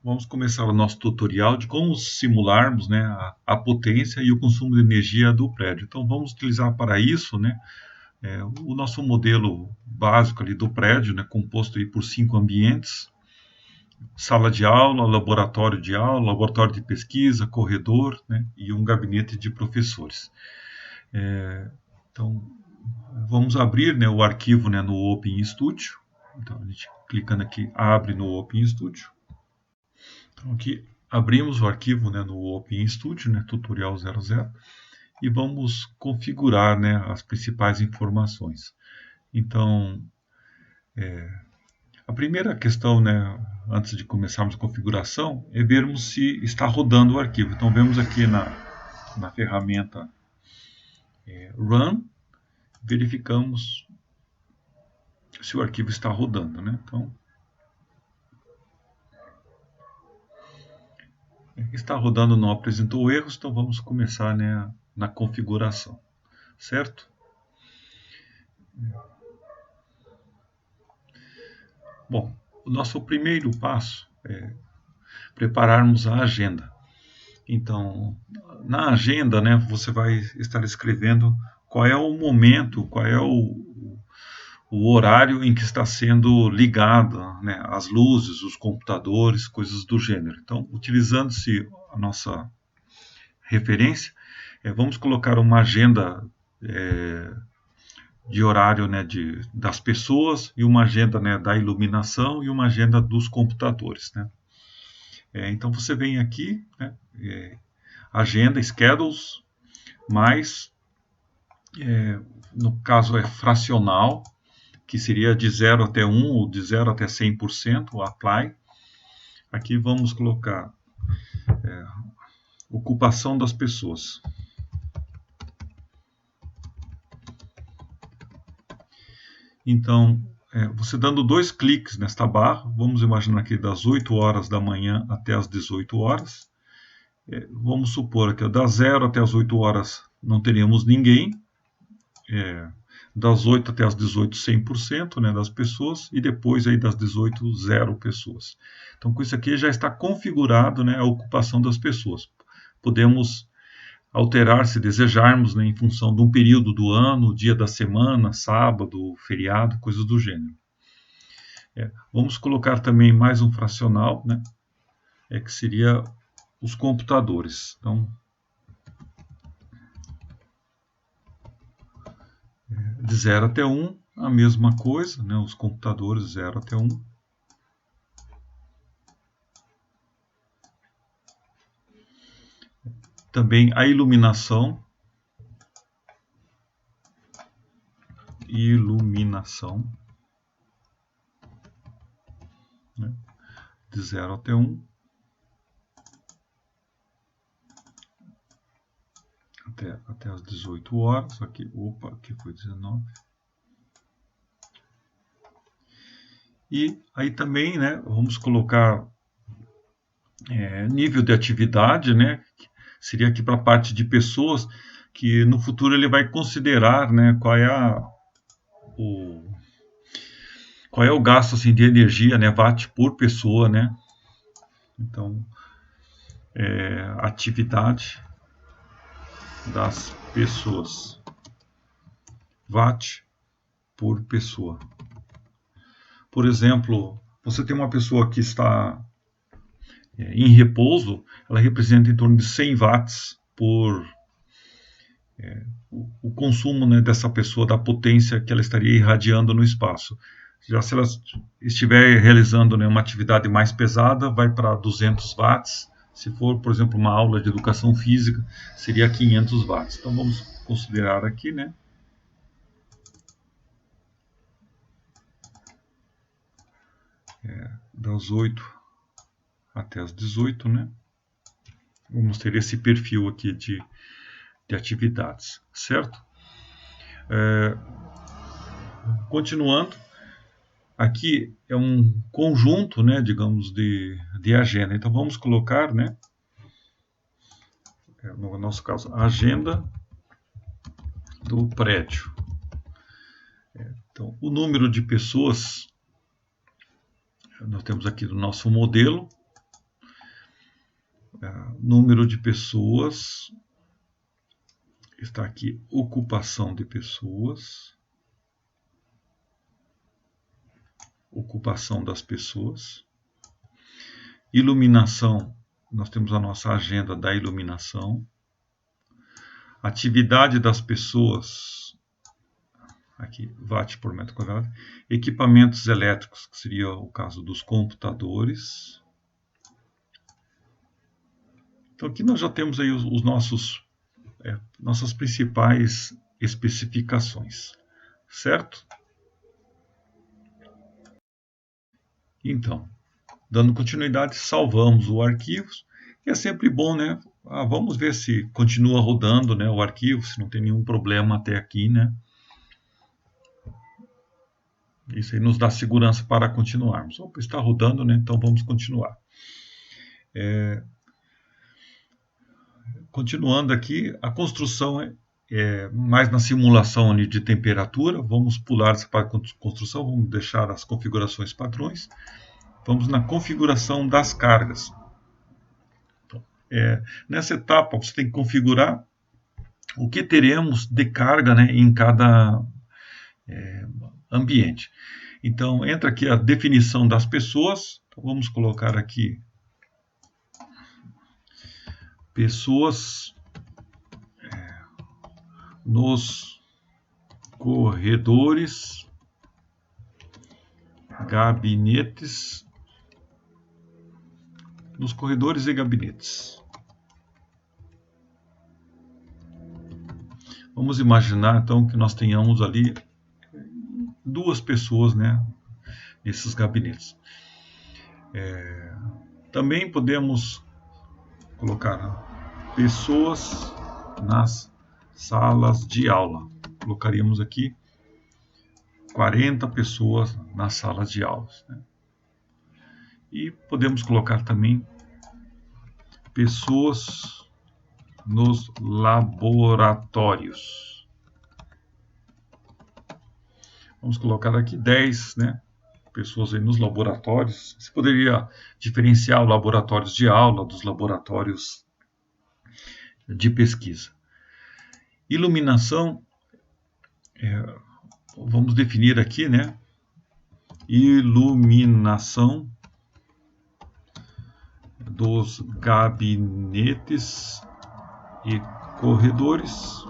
Vamos começar o nosso tutorial de como simularmos, né, a potência e o consumo de energia do prédio. Então vamos utilizar para isso, né, o nosso modelo básico ali do prédio, né, composto aí por 5 ambientes: sala de aula, laboratório de aula, laboratório de pesquisa, corredor, né, e um gabinete de professores. Então vamos abrir, né, o arquivo, né, no OpenStudio. Então a gente clicando aqui abre no OpenStudio. Então aqui abrimos o arquivo, né, no OpenStudio, né, tutorial 00, e vamos configurar, né, as principais informações. Então, a primeira questão, né, antes de começarmos a configuração, é vermos se está rodando o arquivo. Então vemos aqui na ferramenta Run, verificamos se o arquivo está rodando, né? Então, está rodando, não apresentou erros, então vamos começar, né, na configuração, certo? Bom, o nosso primeiro passo é prepararmos a agenda. Então, na agenda, né, você vai estar escrevendo qual é o momento, qual é o horário em que está sendo ligada, né, as luzes, os computadores, coisas do gênero. Então, utilizando-se a nossa referência, vamos colocar uma agenda de horário, né, das pessoas, e uma agenda, né, da iluminação e uma agenda dos computadores, né? Então você vem aqui, né, agenda, schedules, mais, no caso é fracional, que seria de 0 até 1 ou de 0 até 100%, o apply. Aqui vamos colocar ocupação das pessoas. Então, você dando 2 cliques nesta barra, vamos imaginar aqui das 8 horas da manhã até as 18 horas. Vamos supor que das 0 até as 8 horas não teríamos ninguém. Das 8 até as 18, 100%, né, das pessoas, e depois aí das 18, 0 pessoas. Então, com isso aqui já está configurado, né, a ocupação das pessoas. Podemos alterar, se desejarmos, né, em função de um período do ano, dia da semana, sábado, feriado, coisas do gênero. Vamos colocar também mais um fracional, né, que seria os computadores. Então, de 0 até 1, a mesma coisa, né, os computadores 0 até 1. Também a iluminação. Né, de 0 até 1. Até as 18 horas. Aqui foi 19. E aí também, né, vamos colocar nível de atividade, né, seria aqui para a parte de pessoas, que no futuro ele vai considerar, né, qual é o gasto assim, de energia, né, watt por pessoa, né. Então, atividade das pessoas, watt por pessoa. Por exemplo, você tem uma pessoa que está em repouso, ela representa em torno de 100 watts por o consumo, né, dessa pessoa, da potência que ela estaria irradiando no espaço. Já se ela estiver realizando, né, uma atividade mais pesada, vai para 200 watts. Se for, por exemplo, uma aula de educação física, seria 500 watts. Então vamos considerar aqui, né, das 8 até as 18, né? Vamos ter esse perfil aqui de atividades, certo? Continuando, aqui é um conjunto, né, digamos, de agenda. Então vamos colocar, né, no nosso caso, a agenda do prédio. Então, o número de pessoas, nós temos aqui do nosso modelo, número de pessoas, está aqui ocupação de pessoas, ocupação das pessoas, iluminação, nós temos a nossa agenda da iluminação, atividade das pessoas, aqui watt por metro quadrado, equipamentos elétricos, que seria o caso dos computadores. Então aqui nós já temos aí os nossas principais especificações, certo? Então, dando continuidade, salvamos o arquivo. E é sempre bom, né? Vamos ver se continua rodando, né, o arquivo, se não tem nenhum problema até aqui, né? Isso aí nos dá segurança para continuarmos. Opa, está rodando, né? Então vamos continuar. Continuando aqui, a construção mais na simulação ali de temperatura. Vamos pular essa parte de construção, vamos deixar as configurações padrões. Vamos na configuração das cargas. Então, nessa etapa, você tem que configurar o que teremos de carga, né, em cada ambiente. Então, entra aqui a definição das pessoas. Então, vamos colocar aqui pessoas nos corredores, gabinetes, nos corredores e gabinetes. Vamos imaginar então que nós tenhamos ali 2 pessoas, né, nesses gabinetes. Também podemos colocar pessoas nas salas de aula. Colocaríamos aqui 40 pessoas nas salas de aulas, né? E podemos colocar também pessoas nos laboratórios. Vamos colocar aqui 10, né, pessoas aí nos laboratórios. Você poderia diferenciar os laboratórios de aula dos laboratórios de pesquisa. Iluminação, vamos definir aqui, né, iluminação dos gabinetes e corredores.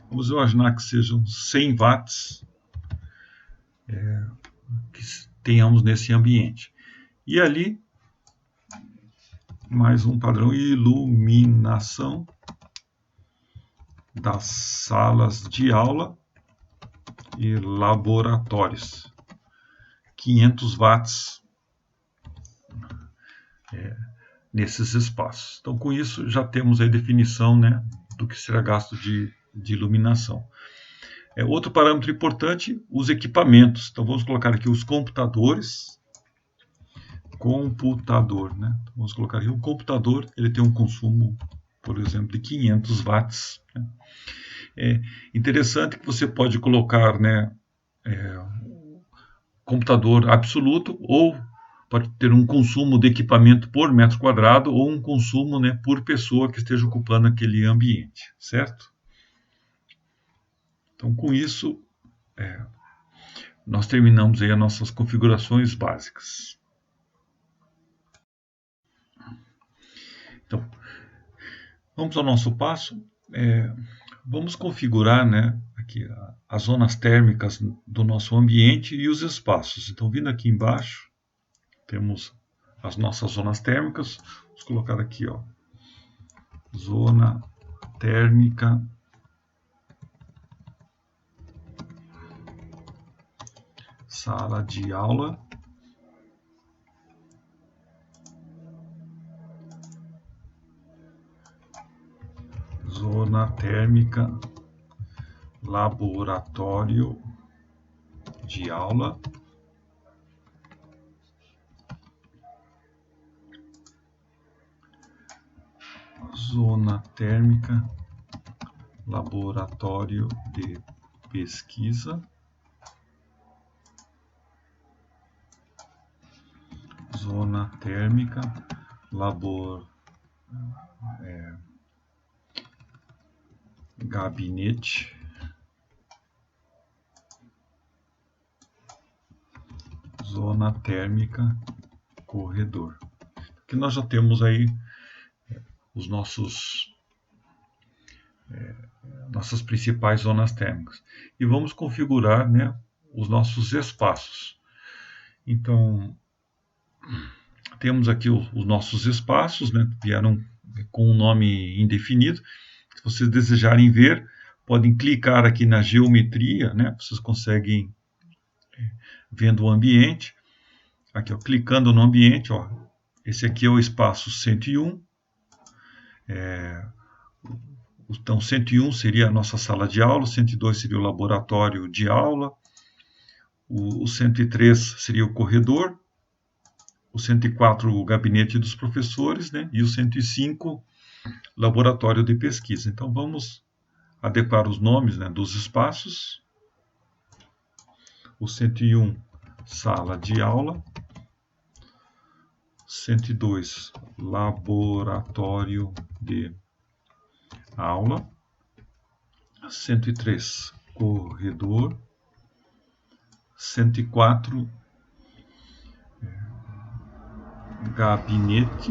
Vamos imaginar que sejam 100 watts que tenhamos nesse ambiente. E ali, mais um padrão, iluminação das salas de aula e laboratórios. 500 watts nesses espaços. Então, com isso, já temos a definição, né, do que será gasto de iluminação. Outro parâmetro importante, os equipamentos. Então, vamos colocar aqui os computadores. Computador, né? Então, vamos colocar aqui um computador, ele tem um consumo, por exemplo, de 500 watts. Né? É interessante que você pode colocar, né, computador absoluto, ou pode ter um consumo de equipamento por metro quadrado, ou um consumo, né, por pessoa que esteja ocupando aquele ambiente, certo? Então, com isso, nós terminamos aí as nossas configurações básicas. Então, vamos ao nosso passo. Vamos configurar, né, aqui as zonas térmicas do nosso ambiente e os espaços. Então, vindo aqui embaixo, temos as nossas zonas térmicas. Vamos colocar aqui, ó, zona térmica sala de aula, zona térmica laboratório de aula, zona térmica laboratório de pesquisa, zona térmica gabinete, zona térmica, corredor. Aqui nós já temos aí os nossas principais zonas térmicas. E vamos configurar, né, os nossos espaços. Então, temos aqui os nossos espaços, né, vieram com um nome indefinido. Se vocês desejarem ver, podem clicar aqui na geometria, né, vocês conseguem vendo o ambiente. Aqui, ó, clicando no ambiente, ó, esse aqui é o espaço 101. Então, 101 seria a nossa sala de aula, 102 seria o laboratório de aula, o 103 seria o corredor, o 104 o gabinete dos professores, né? E o 105 laboratório de pesquisa. Então, vamos adequar os nomes, né, dos espaços. O 101, sala de aula. 102, laboratório de aula. 103, corredor. 104, gabinete.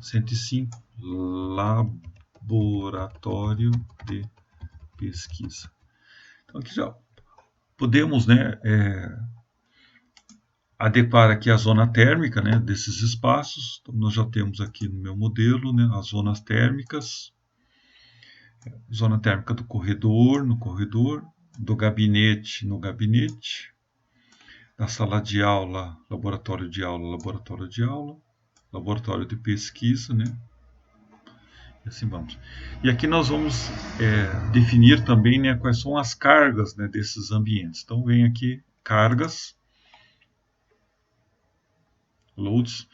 105, laboratório de pesquisa. Então, aqui já podemos, né, adequar aqui a zona térmica, né, desses espaços. Então, nós já temos aqui no meu modelo, né, as zonas térmicas. Zona térmica do corredor, no corredor, do gabinete, no gabinete, da sala de aula, laboratório de aula, laboratório de aula, laboratório de pesquisa, né? E assim vamos. E aqui nós vamos definir também, né, quais são as cargas, né, desses ambientes. Então, vem aqui cargas, loads.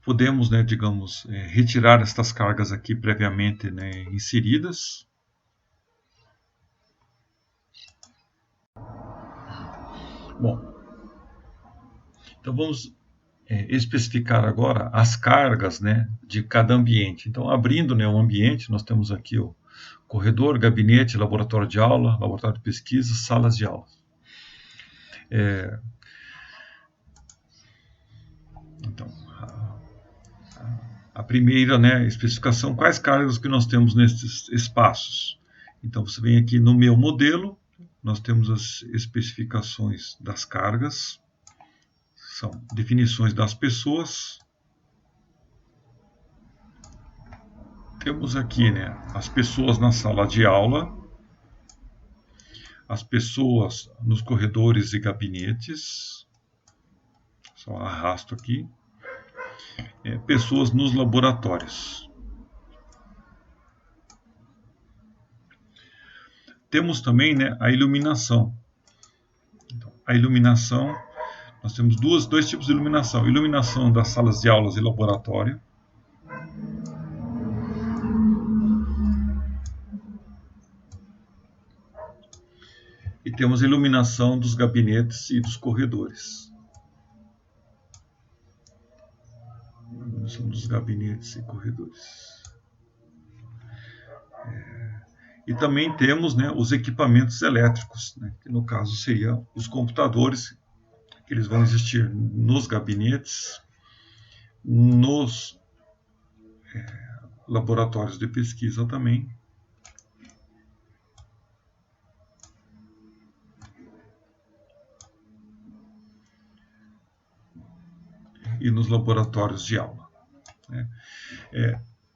Podemos, né, digamos, retirar estas cargas aqui previamente, né, inseridas. Bom, então vamos especificar agora as cargas, né, de cada ambiente. Então, abrindo, né, um ambiente, nós temos aqui o corredor, gabinete, laboratório de aula, laboratório de pesquisa, salas de aula. Então, a primeira, né, especificação, quais cargas que nós temos nesses espaços. Então, você vem aqui no meu modelo, nós temos as especificações das cargas, são definições das pessoas. Temos aqui, né, as pessoas na sala de aula, as pessoas nos corredores e gabinetes, só arrasto aqui, pessoas nos laboratórios. Temos também, né, a iluminação. Então, a iluminação, nós temos dois tipos de iluminação. Iluminação das salas de aulas e laboratório. E temos a iluminação dos gabinetes e dos corredores. Iluminação dos gabinetes e corredores. E também temos, né, os equipamentos elétricos, né, que no caso seriam os computadores, que eles vão existir nos gabinetes, nos laboratórios de pesquisa também. E nos laboratórios de aula.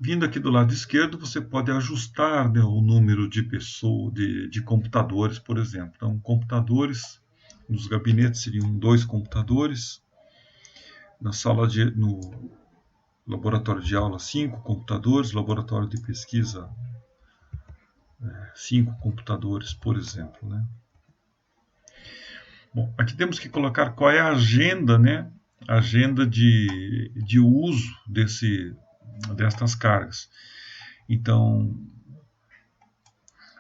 Vindo aqui do lado esquerdo, você pode ajustar, né, o número de pessoas, de computadores, por exemplo. Então, computadores, nos gabinetes seriam 2 computadores, no laboratório de aula 5 computadores, laboratório de pesquisa 5 computadores, por exemplo, né? Bom, aqui temos que colocar qual é a agenda, né? Agenda de uso destas cargas. Então,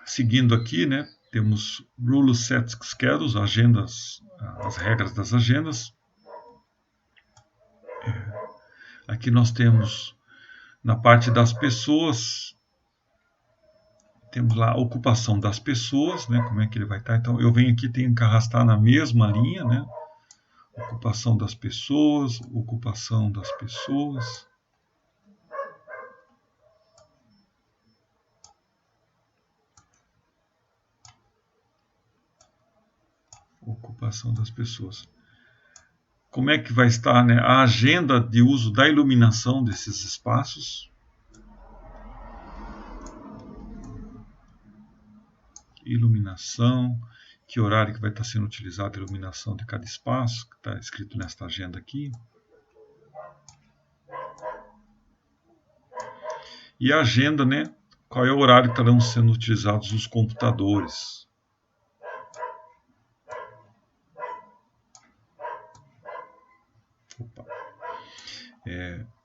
seguindo aqui, né, temos Rule Set Schedules, agendas, as regras das agendas. Aqui nós temos, na parte das pessoas, temos lá a ocupação das pessoas, né? Como é que ele vai estar. Então, eu venho aqui, tenho que arrastar na mesma linha, né? Ocupação das pessoas, ocupação das pessoas. Ocupação das pessoas. Como é que vai estar, né, a agenda de uso da iluminação desses espaços? Iluminação, que horário que vai estar sendo utilizada a iluminação de cada espaço, que está escrito nesta agenda aqui. E a agenda, né, qual é o horário que estarão sendo utilizados os computadores.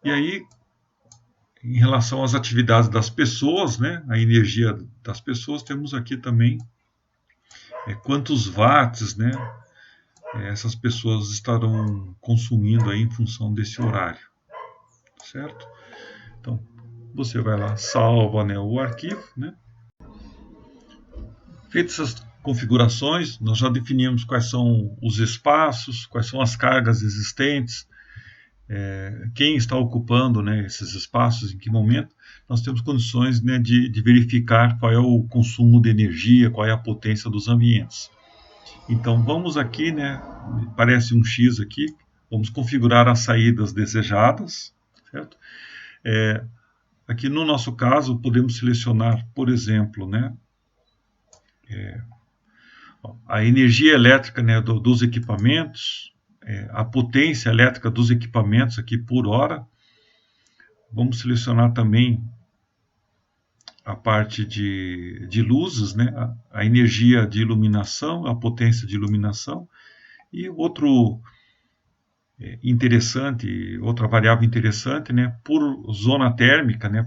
E aí, em relação às atividades das pessoas, né, a energia das pessoas, temos aqui também quantos watts, né, essas pessoas estarão consumindo aí em função desse horário, certo? Então, você vai lá, salva, né, o arquivo, né? Feitas essas configurações, nós já definimos quais são os espaços, quais são as cargas existentes, quem está ocupando, né, esses espaços, em que momento. Nós temos condições, né, de verificar qual é o consumo de energia, qual é a potência dos ambientes. Então vamos aqui, né, parece um X aqui, vamos configurar as saídas desejadas, certo? Aqui no nosso caso podemos selecionar, por exemplo, né, a energia elétrica, né, dos equipamentos, a potência elétrica dos equipamentos aqui por hora. Vamos selecionar também a parte de luzes, né, a energia de iluminação, a potência de iluminação. E outro interessante, outra variável interessante, né, por zona térmica, né,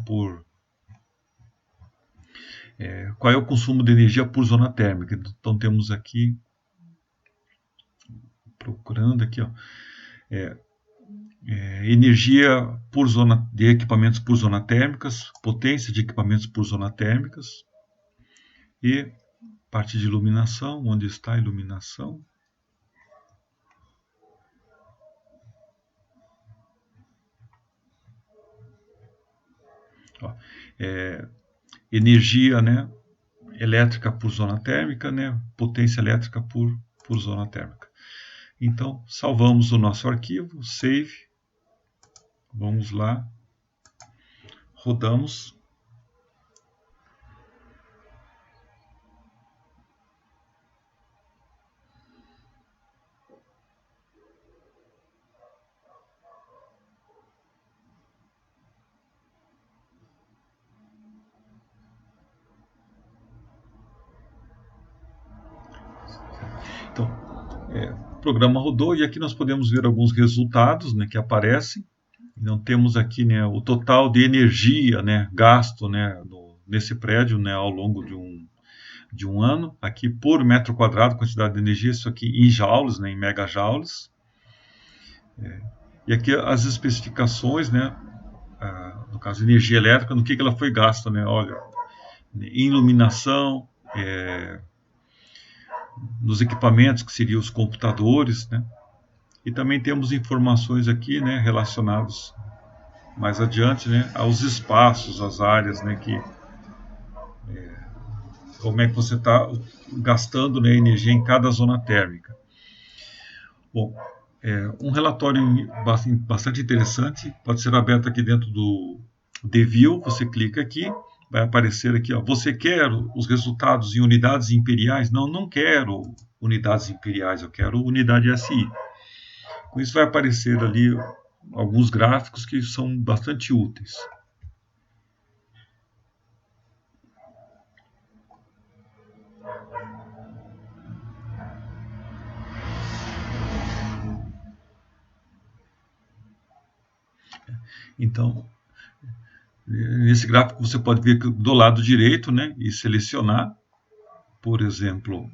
qual é o consumo de energia por zona térmica. Então temos aqui, procurando aqui, ó, energia por zona de equipamentos por zona térmicas, potência de equipamentos por zona térmicas e parte de iluminação, onde está a iluminação. Ó, energia, né, elétrica por zona térmica, né, potência elétrica por zona térmica. Então, salvamos o nosso arquivo, save, vamos lá, rodamos. Então, o programa rodou e aqui nós podemos ver alguns resultados, né, que aparecem. Então temos aqui, né, o total de energia, né, gasto, né, nesse prédio, né, ao longo de um ano, aqui por metro quadrado, quantidade de energia, isso aqui em joules, né, em megajoules. E aqui as especificações, né, no caso energia elétrica, no que ela foi gasta, né, olha, em iluminação, nos equipamentos que seriam os computadores, né, e também temos informações aqui, né, relacionadas mais adiante, né, aos espaços, às áreas, né, que como é que você está gastando, né, energia em cada zona térmica. Bom, um relatório bastante interessante, pode ser aberto aqui dentro do DeView, você clica aqui, vai aparecer aqui, ó, você quer os resultados em unidades imperiais? Não, não quero unidades imperiais, eu quero unidade SI. Com isso vai aparecer ali alguns gráficos que são bastante úteis. Então, nesse gráfico você pode ver que do lado direito, né, e selecionar, por exemplo,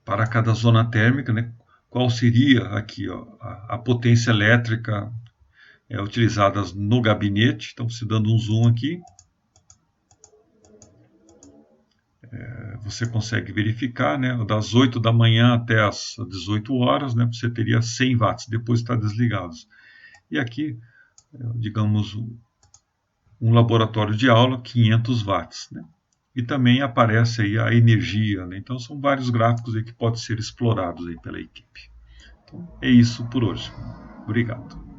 para cada zona térmica, né, qual seria aqui ó, a potência elétrica utilizada no gabinete. Então, se dando um zoom aqui, você consegue verificar, né, das 8 da manhã até as 18 horas, né, você teria 100 watts, depois está desligados. E aqui, digamos, um laboratório de aula, 500 watts, né? E também aparece aí a energia, né? Então são vários gráficos aí que podem ser explorados aí pela equipe. Então, é isso por hoje. Obrigado.